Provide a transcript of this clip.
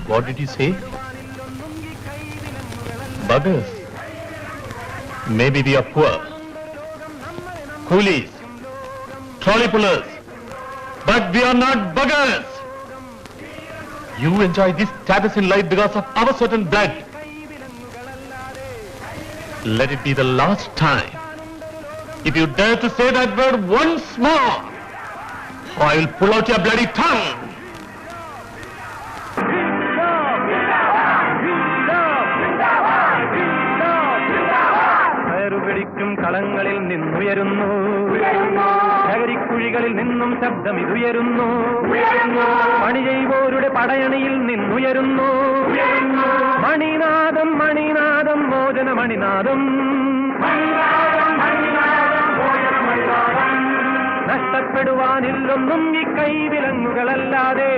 What did you say? Buggers. Maybe we are poor. Coolies. Trolley pullers. But we are not buggers. You enjoy this status in life because of our certain blood. Let it be the last time. If you dare to say that word once more, I will pull out your bloody tongue. കയറുപിടിക്കും കളങ്ങളിൽ നിന്നുയരുന്നു, ലഹരിക്കുഴികളിൽ നിന്നും ശബ്ദം ഇതുയരുന്നു, പണി ചെയ്വോരുടെ പടയണിയിൽ നിന്നുയരുന്നു, മണിനാദം മണിനാദം മോചന മണിനാദം, നഷ്ടപ്പെടുവാനില്ലൊന്നും ഈ കൈവിലങ്ങുകളല്ലാതെ.